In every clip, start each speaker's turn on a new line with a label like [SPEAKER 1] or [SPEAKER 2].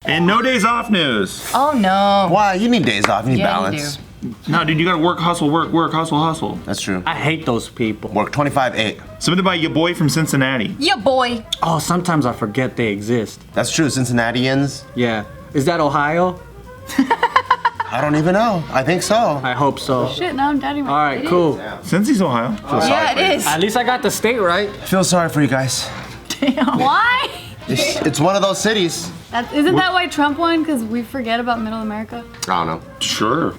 [SPEAKER 1] And no days off news.
[SPEAKER 2] Oh no.
[SPEAKER 3] Why? You need days off. You need balance.
[SPEAKER 1] No, dude, you gotta work, hustle, work, hustle, hustle.
[SPEAKER 3] That's true.
[SPEAKER 4] I hate those people.
[SPEAKER 3] Work 25/8.
[SPEAKER 1] Submitted by your boy from Cincinnati.
[SPEAKER 2] Yeah, boy.
[SPEAKER 4] Oh, sometimes I forget they exist.
[SPEAKER 3] That's true. Cincinnatians.
[SPEAKER 4] Yeah. Is that Ohio?
[SPEAKER 3] I don't even know. I think so.
[SPEAKER 4] I hope so.
[SPEAKER 5] Shit, now I'm doubting
[SPEAKER 4] All right, cool.
[SPEAKER 1] Cincy's Ohio.
[SPEAKER 2] Yeah, it is.
[SPEAKER 4] At least I got the state right.
[SPEAKER 3] I feel sorry for you guys.
[SPEAKER 4] Damn.
[SPEAKER 5] Why?
[SPEAKER 3] It's one of those cities.
[SPEAKER 5] Isn't that why Trump won? Because we forget about Middle America?
[SPEAKER 3] I don't know.
[SPEAKER 1] Sure.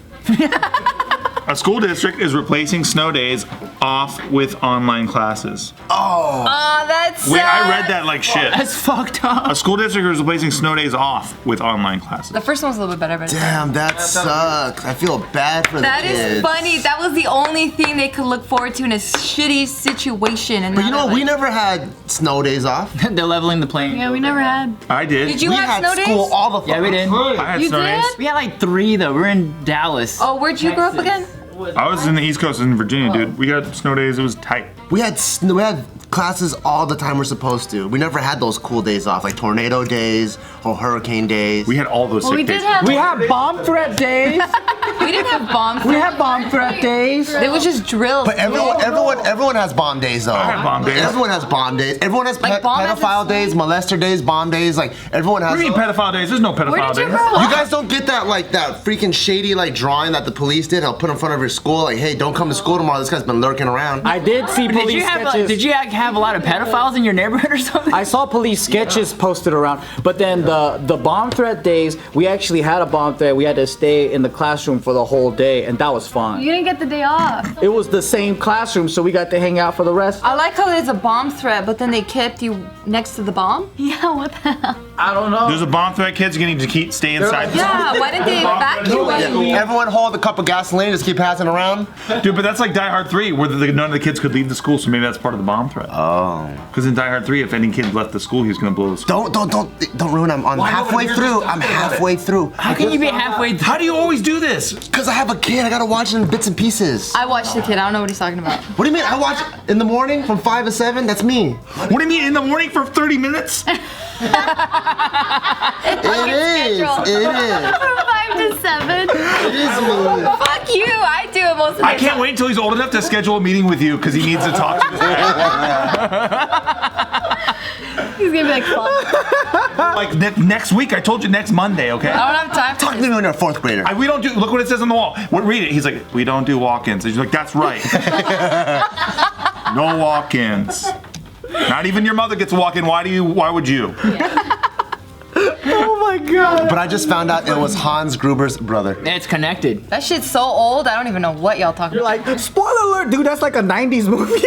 [SPEAKER 1] A school district is replacing snow days off with online classes.
[SPEAKER 2] Oh, that's
[SPEAKER 1] Wait, I
[SPEAKER 2] sad.
[SPEAKER 1] read that like shit.
[SPEAKER 4] That's fucked up.
[SPEAKER 1] A school district is replacing snow days off with online classes.
[SPEAKER 2] The first one's a little bit better, but
[SPEAKER 3] Damn, that sucks. I feel bad for the
[SPEAKER 2] that
[SPEAKER 3] kids.
[SPEAKER 2] is funny. That was the only thing they could look forward to in a shitty situation. And
[SPEAKER 3] But you
[SPEAKER 2] now
[SPEAKER 3] know,
[SPEAKER 2] they're
[SPEAKER 3] we
[SPEAKER 2] like-
[SPEAKER 3] never had snow days off.
[SPEAKER 4] They're leveling the playing.
[SPEAKER 5] Yeah, we never had.
[SPEAKER 1] I did.
[SPEAKER 2] Did you
[SPEAKER 3] We
[SPEAKER 2] have
[SPEAKER 3] had
[SPEAKER 2] snow
[SPEAKER 3] school
[SPEAKER 2] days?
[SPEAKER 3] all the
[SPEAKER 4] Yeah, we did.
[SPEAKER 1] I had
[SPEAKER 5] You
[SPEAKER 1] snow
[SPEAKER 5] did?
[SPEAKER 1] days.
[SPEAKER 4] We had like 3 though. We're in Dallas.
[SPEAKER 2] Oh, where'd you grow up again?
[SPEAKER 1] I was in the East Coast in Virginia, dude. We got snow days. It was tight.
[SPEAKER 3] We had classes all the time we're supposed to. We never had those cool days off, like tornado days or hurricane days.
[SPEAKER 1] We had all those
[SPEAKER 5] Well,
[SPEAKER 1] sick
[SPEAKER 5] we
[SPEAKER 1] days.
[SPEAKER 5] did have.
[SPEAKER 4] We had bomb threat days.
[SPEAKER 2] We didn't have bombs.
[SPEAKER 4] We had bomb threat days.
[SPEAKER 2] It was just drills.
[SPEAKER 3] But everyone has bomb days though.
[SPEAKER 1] I had bomb days.
[SPEAKER 3] Everyone has bomb days. Everyone has
[SPEAKER 2] Like bomb as in
[SPEAKER 3] pedophile days, molester days, bomb days. Like everyone has.
[SPEAKER 1] What do you mean pedophile days? There's no
[SPEAKER 5] Where
[SPEAKER 1] pedophile
[SPEAKER 5] did you
[SPEAKER 1] days.
[SPEAKER 5] grow
[SPEAKER 3] You
[SPEAKER 5] up?
[SPEAKER 3] guys don't get that that freaking shady drawing that the police did. I'll put in front of your school. Like, hey, don't come to school tomorrow. This guy's been lurking around.
[SPEAKER 4] I did see police sketches.
[SPEAKER 6] Did you have a lot of pedophiles in your neighborhood or something?
[SPEAKER 4] I saw police sketches posted around, but then the bomb threat days, we actually had a bomb threat. We had to stay in the classroom for the whole day, and that was fun.
[SPEAKER 5] You didn't get the day off.
[SPEAKER 4] It was the same classroom, so we got to hang out for the rest.
[SPEAKER 2] I like how there's a bomb threat, but then they kept you next to the bomb.
[SPEAKER 5] Yeah, what the hell?
[SPEAKER 4] I don't know.
[SPEAKER 1] There's a bomb threat. Kids getting to stay inside.
[SPEAKER 2] Yeah, why didn't they evacuate?
[SPEAKER 3] Everyone hold a cup of gasoline, just keep passing around.
[SPEAKER 1] Dude, but that's like Die Hard 3, where none of the kids could leave the school, so maybe that's part of the bomb threat.
[SPEAKER 3] Oh.
[SPEAKER 1] Because in Die Hard 3, if any kid left the school, he was gonna blow the school.
[SPEAKER 3] Don't ruin. I'm halfway through. I'm halfway through.
[SPEAKER 6] How can you be halfway?
[SPEAKER 1] How do you always do this?
[SPEAKER 3] Cause I have a kid. I gotta watch it in bits and pieces.
[SPEAKER 2] I watched the kid. I don't know what he's talking about.
[SPEAKER 3] What do you mean? I watch in the morning from 5 to 7. That's me.
[SPEAKER 1] What do you mean in the morning for 30 minutes?
[SPEAKER 3] It is. It is.
[SPEAKER 5] From 5 to 7.
[SPEAKER 3] It is me.
[SPEAKER 2] Fuck you. I do it most of the time.
[SPEAKER 1] I can't wait until he's old enough to schedule a meeting with you because he needs to talk to his
[SPEAKER 5] He's gonna be like, fuck.
[SPEAKER 1] Like next week, I told you next Monday, okay?
[SPEAKER 2] I don't have time
[SPEAKER 3] Talk
[SPEAKER 2] for
[SPEAKER 3] to
[SPEAKER 2] this.
[SPEAKER 3] me when you're a 4th grader.
[SPEAKER 1] We don't do, look what it says on the wall. Read it. He's like, we don't do walk-ins. He's like, that's right. No walk-ins. Not even your mother gets a walk-in. Why would you?
[SPEAKER 4] Oh my god.
[SPEAKER 3] But I just found out it was Hans Gruber's brother.
[SPEAKER 6] It's connected.
[SPEAKER 2] That shit's so old. I don't even know what y'all talking
[SPEAKER 4] You're
[SPEAKER 2] about.
[SPEAKER 4] like, spoiler alert, dude, that's like a 90s movie.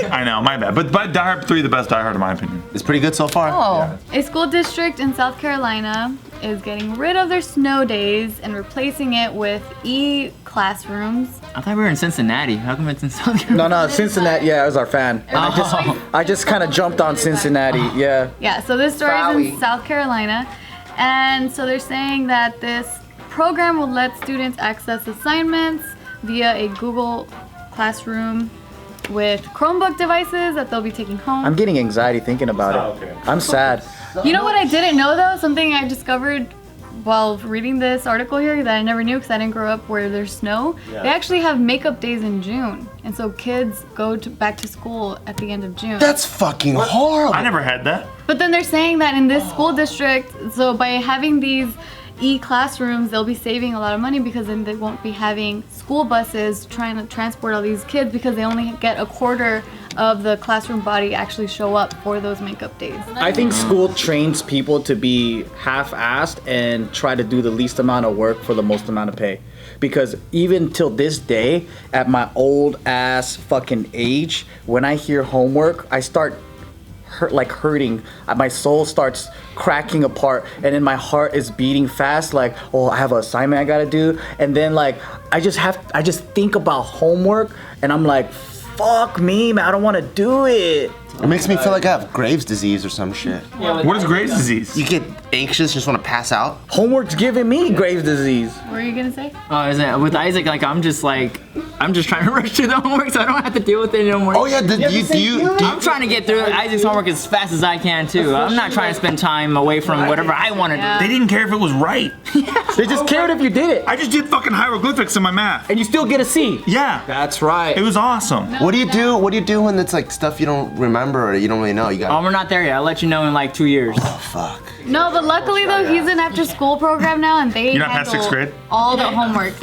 [SPEAKER 1] I know, my bad. But Die Hard 3, the best Die Hard in my opinion.
[SPEAKER 3] It's pretty good so far.
[SPEAKER 2] Oh.
[SPEAKER 5] A school district in South Carolina is getting rid of their snow days and replacing it with e-classrooms.
[SPEAKER 6] I thought we were in Cincinnati. How come it's in South Carolina?
[SPEAKER 4] No, Cincinnati, yeah, I was our fan. And I just kind of jumped on Cincinnati, yeah.
[SPEAKER 5] Yeah, so this story is
[SPEAKER 2] Bowie.
[SPEAKER 5] in South Carolina. And so they're saying that this program will let students access assignments via a Google Classroom with Chromebook devices that they'll be taking home.
[SPEAKER 4] I'm getting anxiety thinking about it.
[SPEAKER 1] okay.
[SPEAKER 4] I'm sad.
[SPEAKER 5] You know what I didn't know though? Something I discovered while reading this article here that I never knew because I didn't grow up where there's snow. They actually have makeup days in June. And so kids go back to school at the end of June.
[SPEAKER 3] That's fucking horrible.
[SPEAKER 1] I never had that.
[SPEAKER 5] But then they're saying that in this school district, so by having these e-classrooms, they'll be saving a lot of money because then they won't be having school buses trying to transport all these kids because they only get a quarter of the classroom body actually show up for those makeup days.
[SPEAKER 4] I think school trains people to be half-assed and try to do the least amount of work for the most amount of pay. Because even till this day, at my old ass fucking age, when I hear homework, I start hurting. My soul starts cracking apart, and then my heart is beating fast. Like, oh, I have an assignment I gotta do, and then like I just think about homework, and I'm like, fuck me, man, I don't want to do it.
[SPEAKER 3] It makes me feel like I have Graves' disease or some shit.
[SPEAKER 1] What is Graves' disease?
[SPEAKER 3] You get anxious, just want to pass out?
[SPEAKER 4] Homework's giving me Graves' disease.
[SPEAKER 5] What were you gonna say?
[SPEAKER 6] Oh, is it with Isaac? Like I'm just trying to rush through the homework so I don't have to deal with it no more.
[SPEAKER 3] Oh yeah, do you
[SPEAKER 6] I'm trying to get through Isaac's homework as fast as I can too. I'm not trying to spend time away from whatever I want to do.
[SPEAKER 1] They didn't care if it was right.
[SPEAKER 4] They just cared if you did it.
[SPEAKER 1] I just did fucking hieroglyphics in my math.
[SPEAKER 4] And you still get a C.
[SPEAKER 1] Yeah.
[SPEAKER 4] That's right.
[SPEAKER 1] It was awesome.
[SPEAKER 3] What do you do? What do you do when it's like stuff you don't remember or you don't really know? You got.
[SPEAKER 6] Oh, we're not there yet. I'll let you know in like 2 years.
[SPEAKER 3] Oh fuck.
[SPEAKER 5] No, but luckily though, he's in after school program now, and they
[SPEAKER 1] You're not past
[SPEAKER 5] handle
[SPEAKER 1] 6th grade?
[SPEAKER 5] all the homework.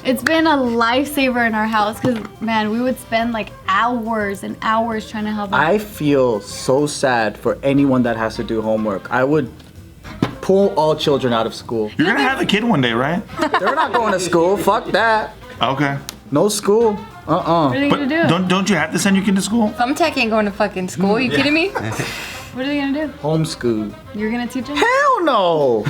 [SPEAKER 5] It's been a lifesaver in our house, because man, we would spend like hours and hours trying to help him.
[SPEAKER 4] I feel so sad for anyone that has to do homework. I would pull all children out of school.
[SPEAKER 1] You're gonna have a kid one day, right?
[SPEAKER 4] They're not going to school. Fuck that.
[SPEAKER 1] Okay.
[SPEAKER 4] No school.
[SPEAKER 5] What are they
[SPEAKER 1] But
[SPEAKER 5] gonna do?
[SPEAKER 1] don't you have to send your kid to school?
[SPEAKER 2] Thumbtack ain't going to fucking school. Are you kidding me?
[SPEAKER 5] What are they gonna do?
[SPEAKER 4] Homeschool.
[SPEAKER 5] You're gonna teach him?
[SPEAKER 4] Hell no.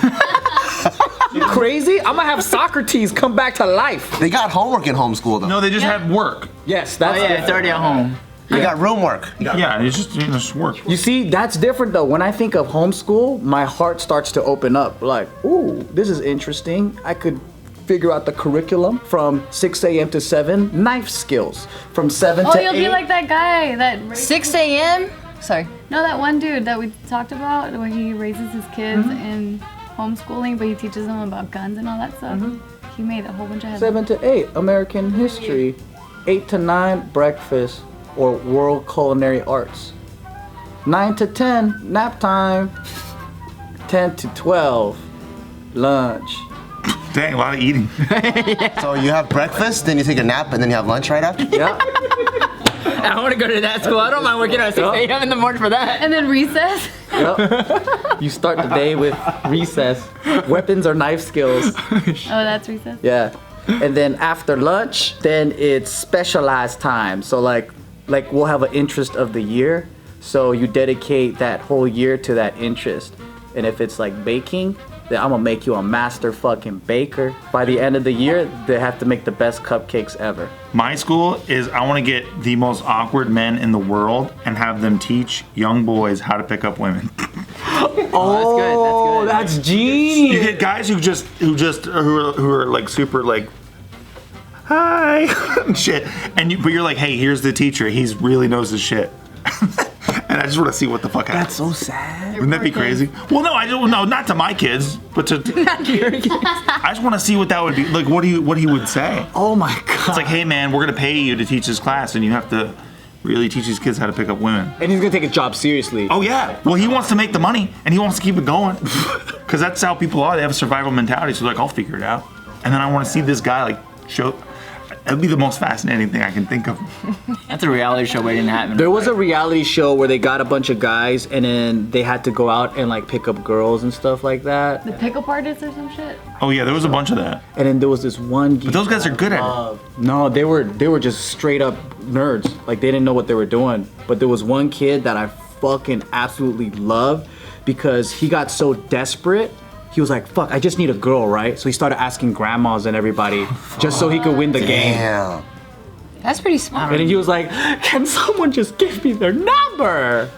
[SPEAKER 4] You crazy? I'm gonna have Socrates come back to life.
[SPEAKER 3] They got homework in homeschool though.
[SPEAKER 1] No, they just have work.
[SPEAKER 4] Yes,
[SPEAKER 6] Oh
[SPEAKER 4] that's
[SPEAKER 6] yeah, it's
[SPEAKER 4] different.
[SPEAKER 6] already at home.
[SPEAKER 3] They got room work.
[SPEAKER 1] Yeah, it's just work.
[SPEAKER 4] You see, that's different though. When I think of homeschool, my heart starts to open up. Like, ooh, this is interesting. I could figure out the curriculum from 6 a.m. to 7, knife skills. From 7
[SPEAKER 5] Oh,
[SPEAKER 4] to 8.
[SPEAKER 5] you'll be like that guy that
[SPEAKER 2] 6 a.m.? Sorry.
[SPEAKER 5] no, that one dude that we talked about where he raises his kids in homeschooling, but he teaches them about guns and all that stuff. He made a whole bunch of
[SPEAKER 4] 7 to 8, American history. 8 to 9, breakfast or world culinary arts. 9 to 10, nap time. 10 to 12, lunch.
[SPEAKER 1] Dang, a lot of eating.
[SPEAKER 3] So you have breakfast, then you take a nap, and then you have lunch right after?
[SPEAKER 4] Yeah.
[SPEAKER 6] I want to go to that school. I don't mind working at 6 a.m. in the morning for that.
[SPEAKER 5] And then recess.
[SPEAKER 4] Yep. You start the day with recess, weapons or knife skills.
[SPEAKER 5] Oh, that's recess.
[SPEAKER 4] Yeah. And then after lunch, then it's specialized time. So like we'll have an interest of the year. So you dedicate that whole year to that interest. And if it's like baking, then I'm gonna make you a master fucking baker. By the end of the year, they have to make the best cupcakes ever.
[SPEAKER 1] My school is I want to get the most awkward men in the world and have them teach young boys how to pick up women.
[SPEAKER 4] Oh, that's genius.
[SPEAKER 1] You get guys who are like super like hi and shit, but you're like, hey, here's the teacher. He's really knows his shit. And I just want to see what the fuck happens.
[SPEAKER 4] That's so sad.
[SPEAKER 1] Wouldn't that be crazy? Well, no, I don't. No, not to my kids, but to I just want to see what that would be like. What he would say.
[SPEAKER 4] Oh my god.
[SPEAKER 1] It's like, hey man, we're gonna pay you to teach this class, and you have to really teach these kids how to pick up women.
[SPEAKER 4] And he's gonna take a job seriously.
[SPEAKER 1] Oh yeah. Well, he wants to make the money, and he wants to keep it going, because that's how people are. They have a survival mentality. So like, I'll figure it out. And then I want to see this guy like show. That'd be the most fascinating thing I can think of.
[SPEAKER 6] That's a reality show waiting to happen.
[SPEAKER 4] There was a reality show where they got a bunch of guys and then they had to go out and like pick up girls and stuff like that.
[SPEAKER 5] The pickup artist or some shit.
[SPEAKER 1] Oh yeah, there was a bunch of that.
[SPEAKER 4] And then there was this one geek.
[SPEAKER 1] But those guys are good at it.
[SPEAKER 4] No, they were just straight up nerds. Like they didn't know what they were doing. But there was one kid that I fucking absolutely loved because he got so desperate. He was like, fuck, I just need a girl, right? So he started asking grandmas and everybody just so he could win the game.
[SPEAKER 3] Damn.
[SPEAKER 2] That's pretty smart.
[SPEAKER 4] And then he was like, can someone just give me their number?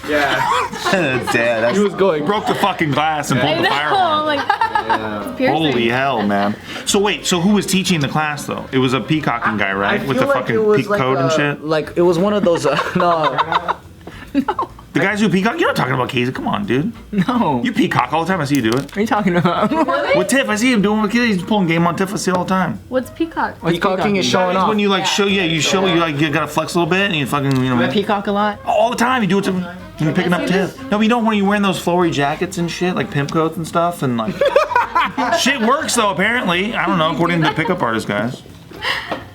[SPEAKER 3] Damn, that's
[SPEAKER 4] He was going,
[SPEAKER 1] Broke the fucking glass and pulled the fire
[SPEAKER 5] I'm
[SPEAKER 1] alarm.
[SPEAKER 5] like, it's piercing.
[SPEAKER 1] Holy hell, man. So wait, so who was teaching the class though? It was a peacocking guy, right?
[SPEAKER 4] I
[SPEAKER 1] With
[SPEAKER 4] feel
[SPEAKER 1] the
[SPEAKER 4] like
[SPEAKER 1] fucking
[SPEAKER 4] it was
[SPEAKER 1] peak
[SPEAKER 4] like
[SPEAKER 1] code and shit?
[SPEAKER 4] Like it was one of those, no.
[SPEAKER 1] The guys who peacock? You're not talking about Casey. Come on, dude.
[SPEAKER 6] No.
[SPEAKER 1] You peacock all the time. I see you do it.
[SPEAKER 6] What are you talking about?
[SPEAKER 1] With Tiff, I see him doing it with kids. He's pulling game on Tiff. I see it all the time.
[SPEAKER 5] What's peacock?
[SPEAKER 4] Peacocking is showing
[SPEAKER 1] It's
[SPEAKER 4] off.
[SPEAKER 1] when you like show, you show, you like, you gotta flex a little bit and you fucking, you know.
[SPEAKER 6] I peacock a lot.
[SPEAKER 1] All the time. You do it to when you're picking up Tiff. No, but you know when you're wearing those flowery jackets and shit, like pimp coats and stuff, and like. Shit works though, apparently. I don't know, according to the pickup artist guys.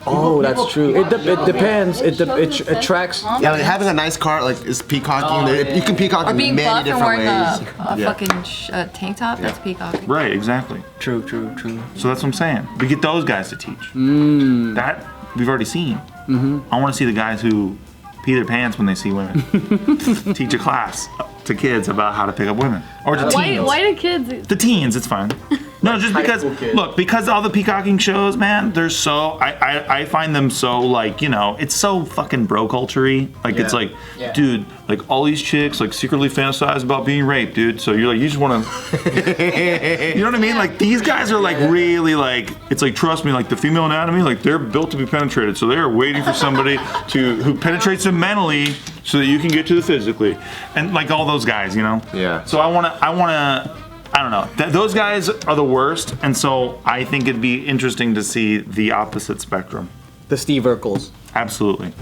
[SPEAKER 4] Oh, that's true. It depends. It attracts.
[SPEAKER 3] yeah, like having a nice car like is peacocking. You can peacock
[SPEAKER 2] Or
[SPEAKER 3] in
[SPEAKER 2] being
[SPEAKER 3] many
[SPEAKER 2] buff and
[SPEAKER 3] different
[SPEAKER 2] wearing
[SPEAKER 3] ways.
[SPEAKER 2] a fucking tank top, that's peacocking.
[SPEAKER 1] Right, exactly.
[SPEAKER 6] True.
[SPEAKER 1] So that's what I'm saying. We get those guys to teach. That we've already seen. I want to see the guys who pee their pants when they see women. Teach a class to kids about how to pick up women. Or to teens.
[SPEAKER 5] Why do kids?
[SPEAKER 1] The teens, it's fine. No, just
[SPEAKER 4] high
[SPEAKER 1] because,
[SPEAKER 4] school kid.
[SPEAKER 1] look, because all the peacocking shows, man, they're so, I find them so, like, you know, it's so fucking bro culture-y. Like, it's like, dude, like, all these chicks, like, secretly fantasize about being raped, dude. So you're like, you just want to, you know what I mean? Like, these guys are, like, really, like, it's like, trust me, like, the female anatomy, like, they're built to be penetrated. So they're waiting for somebody who penetrates them mentally so that you can get to the physically. And, like, all those guys, you know?
[SPEAKER 3] Yeah.
[SPEAKER 1] So I don't know. Those guys are the worst, and so I think it'd be interesting to see the opposite spectrum.
[SPEAKER 4] The Steve Urkels.
[SPEAKER 1] Absolutely.